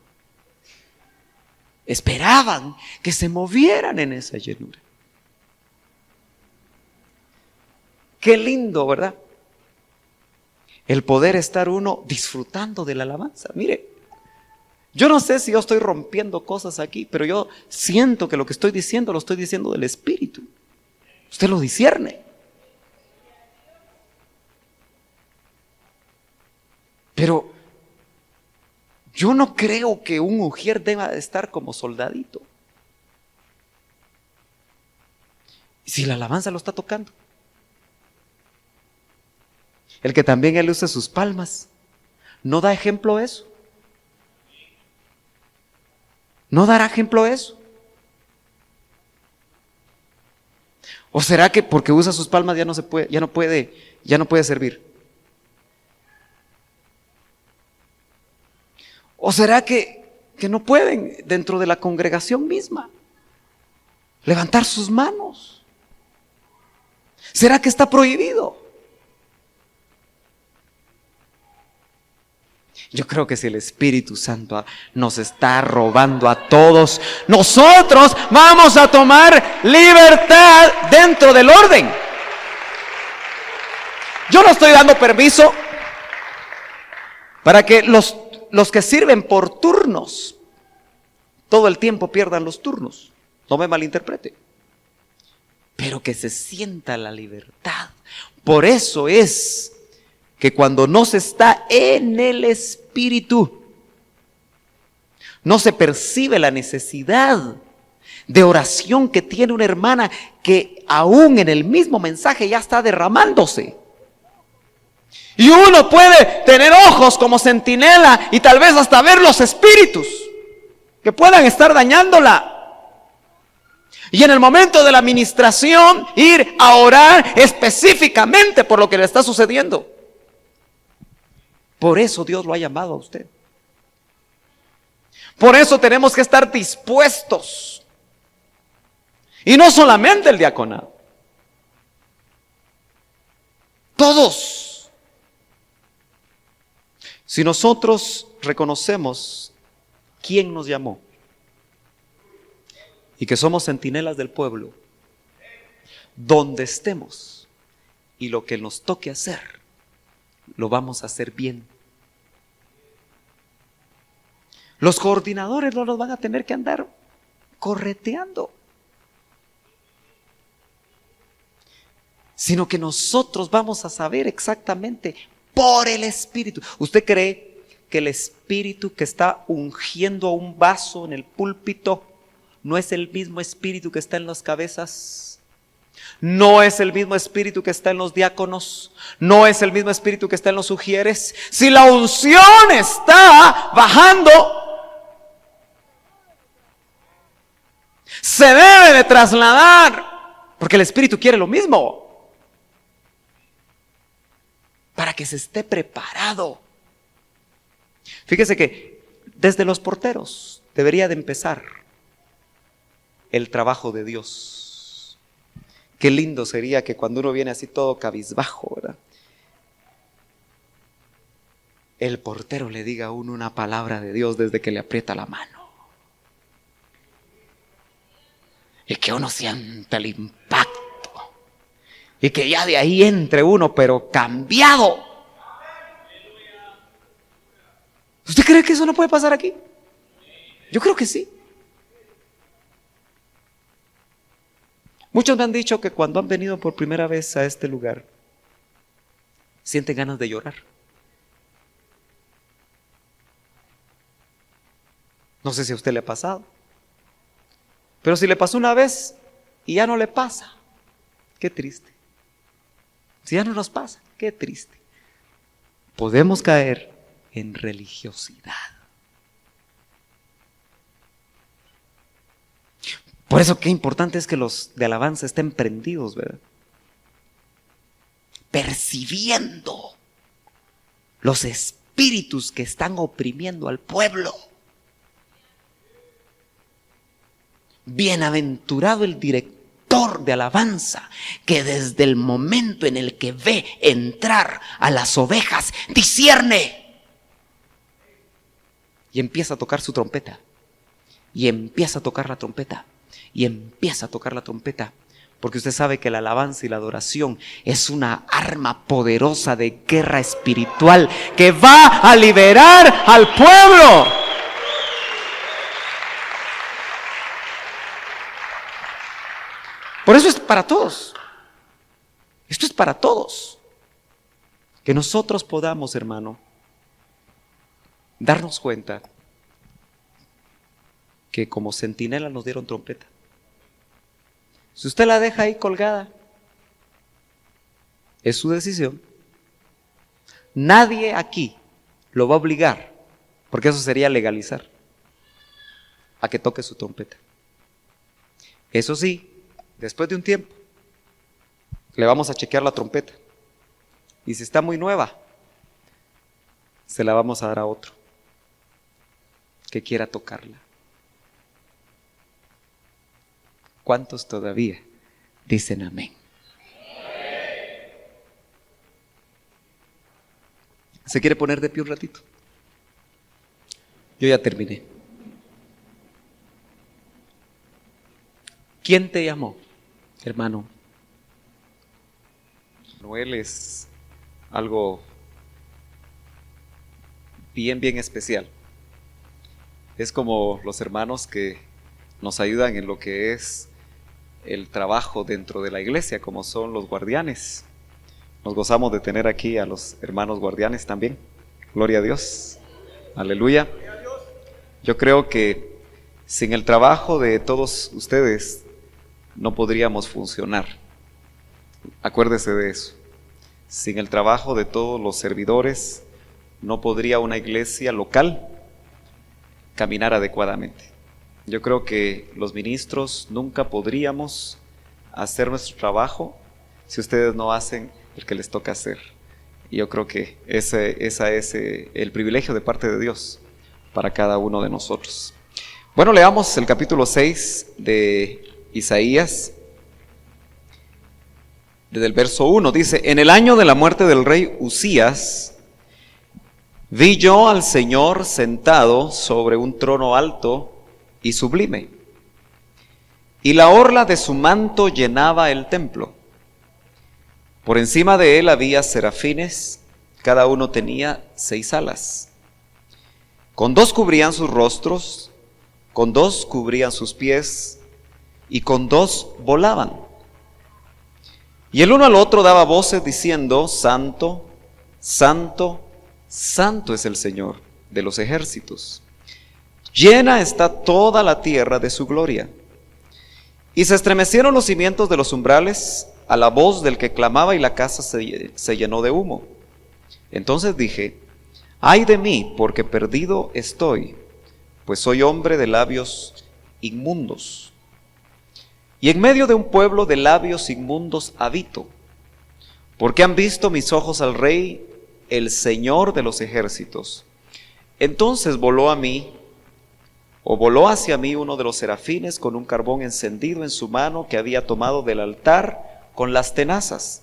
Esperaban que se movieran en esa llenura. Qué lindo, ¿verdad? El poder estar uno disfrutando de la alabanza. Mire, yo no sé si yo estoy rompiendo cosas aquí, pero yo siento que lo que estoy diciendo lo estoy diciendo del Espíritu. Usted lo discierne. Pero yo no creo que un ujier deba de estar como soldadito. Si la alabanza lo está tocando. El que también él use sus palmas, ¿no da ejemplo eso? ¿No dará ejemplo eso? ¿O será que porque usa sus palmas ya no puede servir? ¿O será que no pueden dentro de la congregación misma levantar sus manos? ¿Será que está prohibido? Yo creo que si el Espíritu Santo nos está robando a todos, nosotros vamos a tomar libertad dentro del orden. Yo no estoy dando permiso para que los que sirven por turnos todo el tiempo pierdan los turnos. No me malinterprete. Pero que se sienta la libertad. Por eso es que cuando no se está en el Espíritu, no se percibe la necesidad de oración que tiene una hermana que aún en el mismo mensaje ya está derramándose. Y uno puede tener ojos como centinela y tal vez hasta ver los espíritus que puedan estar dañándola. Y en el momento de la administración ir a orar específicamente por lo que le está sucediendo. Por eso Dios lo ha llamado a usted. Por eso tenemos que estar dispuestos. Y no solamente el diaconado. Todos. Si nosotros reconocemos quién nos llamó y que somos centinelas del pueblo, donde estemos y lo que nos toque hacer, lo vamos a hacer bien. Los coordinadores no nos van a tener que andar correteando, sino que nosotros vamos a saber exactamente por el Espíritu. ¿Usted cree que el Espíritu que está ungiendo a un vaso en el púlpito no es el mismo Espíritu que está en las cabezas? No es el mismo Espíritu que está en los diáconos, no es el mismo Espíritu que está en los ujieres. Si la unción está bajando, se debe de trasladar, porque el Espíritu quiere lo mismo, para que se esté preparado. Fíjese que desde los porteros debería de empezar el trabajo de Dios. Qué lindo sería que cuando uno viene así todo cabizbajo, ¿verdad?, el portero le diga a uno una palabra de Dios desde que le aprieta la mano. Y que uno sienta el impacto. Y que ya de ahí entre uno, pero cambiado. ¿Usted cree que eso no puede pasar aquí? Yo creo que sí. Muchos me han dicho que cuando han venido por primera vez a este lugar, sienten ganas de llorar. No sé si a usted le ha pasado. Pero si le pasó una vez y ya no le pasa, qué triste. Si ya no nos pasa, qué triste. Podemos caer en religiosidad. Por eso qué importante es que los de alabanza estén prendidos, ¿verdad? Percibiendo los espíritus que están oprimiendo al pueblo. Bienaventurado el director de alabanza, que desde el momento en el que ve entrar a las ovejas, discierne. Y empieza a tocar su trompeta. Y empieza a tocar la trompeta. Y empieza a tocar la trompeta. Porque usted sabe que la alabanza y la adoración es una arma poderosa de guerra espiritual que va a liberar al pueblo. Por eso es para todos. Esto es para todos. Que nosotros podamos, hermano, darnos cuenta que como centinela nos dieron trompeta. Si usted la deja ahí colgada, es su decisión. Nadie aquí lo va a obligar, porque eso sería legalizar, a que toque su trompeta. Eso sí, después de un tiempo, le vamos a chequear la trompeta. Y si está muy nueva, se la vamos a dar a otro que quiera tocarla. ¿Cuántos todavía dicen amén? ¿Se quiere poner de pie un ratito? Yo ya terminé. ¿Quién te llamó, hermano? Noel es algo bien especial. Es como los hermanos que nos ayudan en lo que es el trabajo dentro de la iglesia, como son los guardianes. Nos gozamos de tener aquí a los hermanos guardianes también. Gloria a Dios. Aleluya. Yo creo que sin el trabajo de todos ustedes no podríamos funcionar. Acuérdese de eso. Sin el trabajo de todos los servidores no podría una iglesia local caminar adecuadamente. Yo creo que los ministros nunca podríamos hacer nuestro trabajo si ustedes no hacen el que les toca hacer. Y yo creo que ese es el privilegio de parte de Dios para cada uno de nosotros. Bueno, leamos el capítulo 6 de Isaías. Desde el verso 1 dice: en el año de la muerte del rey Uzías, vi yo al Señor sentado sobre un trono alto y sublime, y la orla de su manto llenaba el templo. Por encima de él había serafines, cada uno tenía 6 alas. Con 2 cubrían sus rostros, con 2 cubrían sus pies, y con 2 volaban. Y el uno al otro daba voces diciendo: Santo, Santo, Santo es el Señor de los ejércitos. Llena está toda la tierra de su gloria. Y se estremecieron los cimientos de los umbrales a la voz del que clamaba, y la casa se llenó de humo. Entonces dije: ay de mí, porque perdido estoy, pues soy hombre de labios inmundos. Y en medio de un pueblo de labios inmundos habito, porque han visto mis ojos al Rey, el Señor de los ejércitos. Entonces voló hacia mí uno de los serafines con un carbón encendido en su mano que había tomado del altar con las tenazas.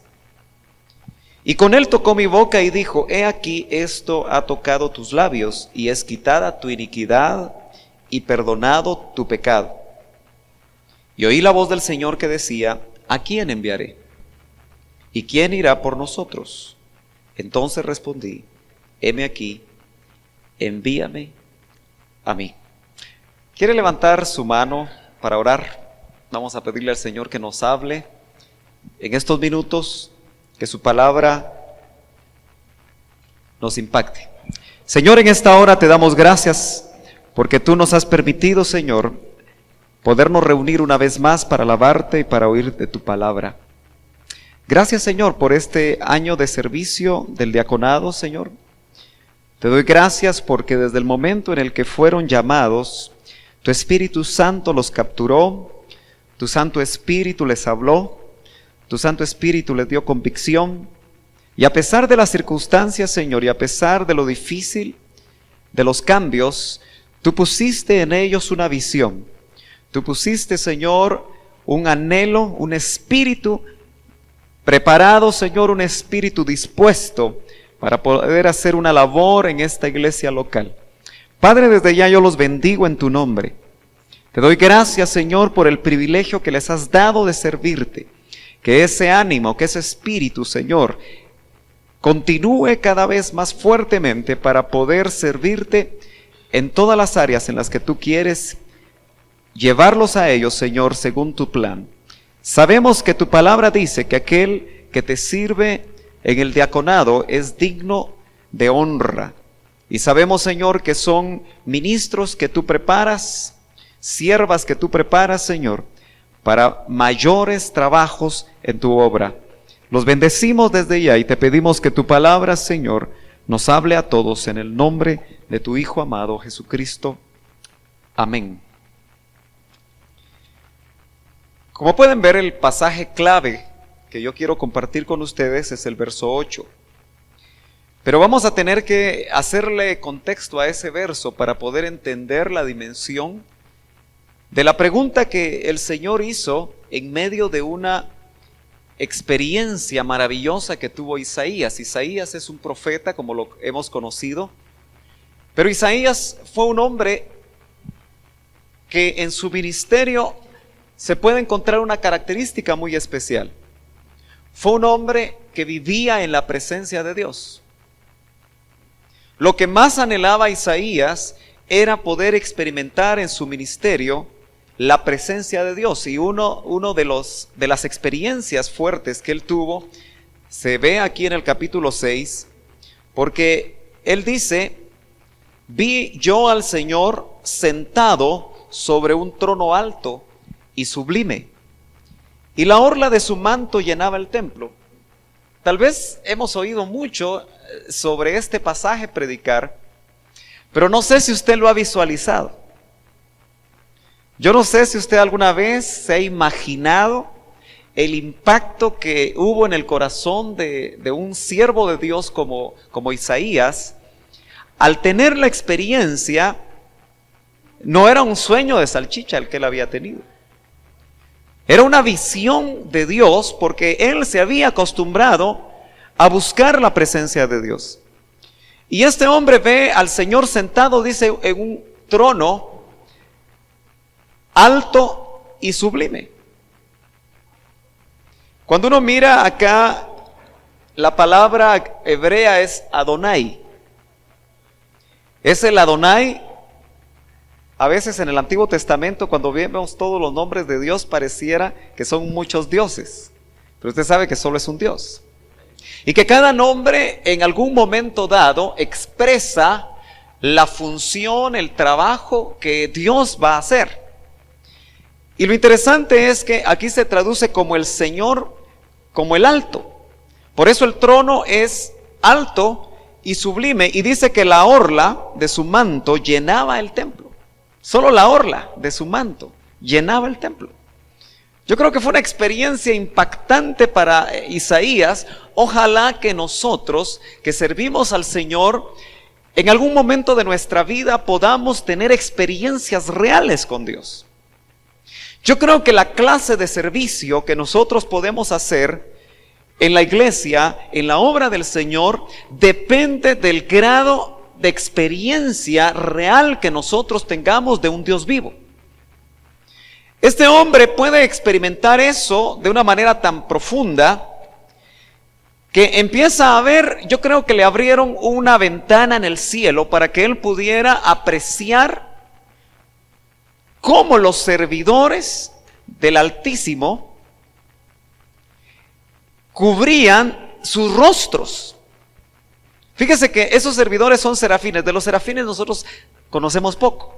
Y con él tocó mi boca y dijo: he aquí, esto ha tocado tus labios, y es quitada tu iniquidad y perdonado tu pecado. Y oí la voz del Señor que decía: ¿a quién enviaré? ¿Y quién irá por nosotros? Entonces respondí: heme aquí, envíame a mí. ¿Quiere levantar su mano para orar? Vamos a pedirle al Señor que nos hable en estos minutos, que su palabra nos impacte. Señor, en esta hora te damos gracias porque tú nos has permitido, Señor, podernos reunir una vez más para alabarte y para oír de tu palabra. Gracias, Señor, por este año de servicio del diaconado, Señor. Te doy gracias porque desde el momento en el que fueron llamados, tu Espíritu Santo los capturó, tu Santo Espíritu les habló, tu Santo Espíritu les dio convicción, y a pesar de las circunstancias, Señor, y a pesar de lo difícil, de los cambios, tú pusiste en ellos una visión. Tú pusiste, Señor, un anhelo, un espíritu preparado, Señor, un espíritu dispuesto para poder hacer una labor en esta iglesia local. Padre, desde ya yo los bendigo en tu nombre. Te doy gracias, Señor, por el privilegio que les has dado de servirte. Que ese ánimo, que ese espíritu, Señor, continúe cada vez más fuertemente para poder servirte en todas las áreas en las que tú quieres llevarlos a ellos, Señor, según tu plan. Sabemos que tu palabra dice que aquel que te sirve en el diaconado es digno de honra. Y sabemos, Señor, que son ministros que tú preparas, siervas que tú preparas, Señor, para mayores trabajos en tu obra. Los bendecimos desde ya y te pedimos que tu palabra, Señor, nos hable a todos en el nombre de tu Hijo amado Jesucristo. Amén. Como pueden ver, el pasaje clave que yo quiero compartir con ustedes es el verso 8. Pero vamos a tener que hacerle contexto a ese verso para poder entender la dimensión de la pregunta que el Señor hizo en medio de una experiencia maravillosa que tuvo Isaías. Isaías es un profeta, como lo hemos conocido, pero Isaías fue un hombre que en su ministerio se puede encontrar una característica muy especial. Fue un hombre que vivía en la presencia de Dios. Lo que más anhelaba Isaías era poder experimentar en su ministerio la presencia de Dios. Y uno de las experiencias fuertes que él tuvo se ve aquí en el capítulo 6, porque él dice: vi yo al Señor sentado sobre un trono alto y sublime, y la orla de su manto llenaba el templo. Tal vez hemos oído mucho sobre este pasaje predicar, pero no sé si usted lo ha visualizado. Yo no sé si usted alguna vez se ha imaginado el impacto que hubo en el corazón de un siervo de Dios como Isaías, al tener la experiencia. No era un sueño de salchicha el que él había tenido. Era una visión de Dios, porque él se había acostumbrado a buscar la presencia de Dios. Y este hombre ve al Señor sentado, dice, en un trono alto y sublime. Cuando uno mira acá, la palabra hebrea es Adonai. Es el Adonai. A veces en el Antiguo Testamento, cuando vemos todos los nombres de Dios, pareciera que son muchos dioses. Pero usted sabe que solo es un Dios. Y que cada nombre en algún momento dado expresa la función, el trabajo que Dios va a hacer. Y lo interesante es que aquí se traduce como el Señor, como el alto. Por eso el trono es alto y sublime. Y dice que la orla de su manto llenaba el templo. Solo la orla de su manto llenaba el templo. Yo creo que fue una experiencia impactante para Isaías. Ojalá que nosotros que servimos al Señor, en algún momento de nuestra vida podamos tener experiencias reales con Dios. Yo creo que la clase de servicio que nosotros podemos hacer en la iglesia, en la obra del Señor, depende del grado de experiencia real que nosotros tengamos de un Dios vivo. Este hombre puede experimentar eso de una manera tan profunda que empieza a ver, yo creo que le abrieron una ventana en el cielo para que él pudiera apreciar cómo los servidores del Altísimo cubrían sus rostros. Fíjese que esos servidores son serafines. De los serafines nosotros conocemos poco.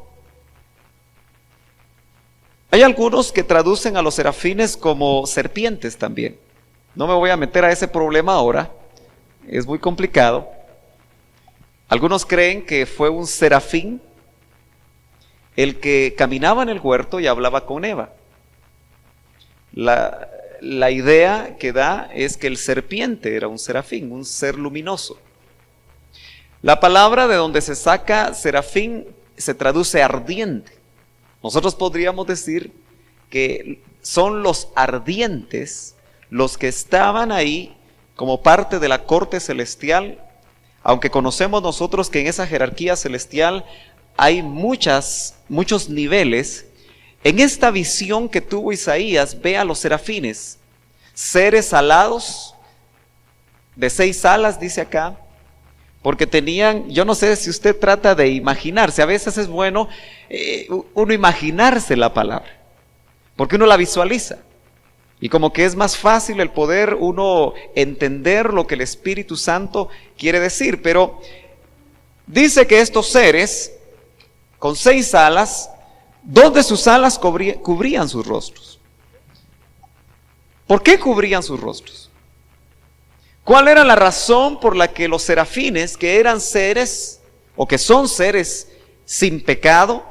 Hay algunos que traducen a los serafines como serpientes también. No me voy a meter a ese problema ahora, es muy complicado. Algunos creen que fue un serafín el que caminaba en el huerto y hablaba con Eva. La idea que da es que el serpiente era un serafín, un ser luminoso. La palabra de donde se saca serafín se traduce ardiente. Nosotros podríamos decir que son los ardientes los que estaban ahí como parte de la corte celestial, aunque conocemos nosotros que en esa jerarquía celestial hay muchos niveles. En esta visión que tuvo Isaías, ve a los serafines, seres alados, de 6 alas, dice acá, porque tenían, yo no sé si usted trata de imaginarse, a veces es bueno uno imaginarse la palabra, porque uno la visualiza, y como que es más fácil el poder uno entender lo que el Espíritu Santo quiere decir, pero dice que estos seres, con 6 alas, 2 de sus alas cubrían sus rostros. ¿Por qué cubrían sus rostros? ¿Cuál era la razón por la que los serafines, que eran seres, o que son seres sin pecado,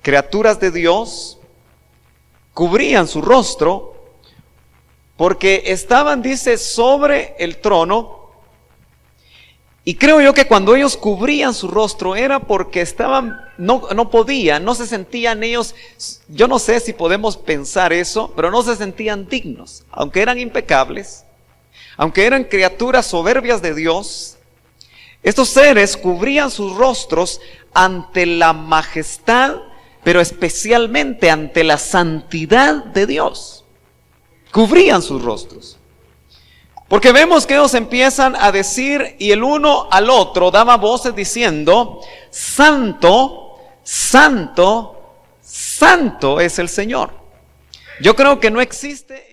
criaturas de Dios, cubrían su rostro? Porque estaban, dice, sobre el trono. Y creo yo que cuando ellos cubrían su rostro era porque estaban, no podían, no se sentían ellos, yo no sé si podemos pensar eso, pero no se sentían dignos, aunque eran impecables, aunque eran criaturas soberbias de Dios. Estos seres cubrían sus rostros ante la majestad, pero especialmente ante la santidad de Dios. Cubrían sus rostros. Porque vemos que ellos empiezan a decir, y el uno al otro daba voces diciendo: Santo, Santo, Santo es el Señor. Yo creo que no existe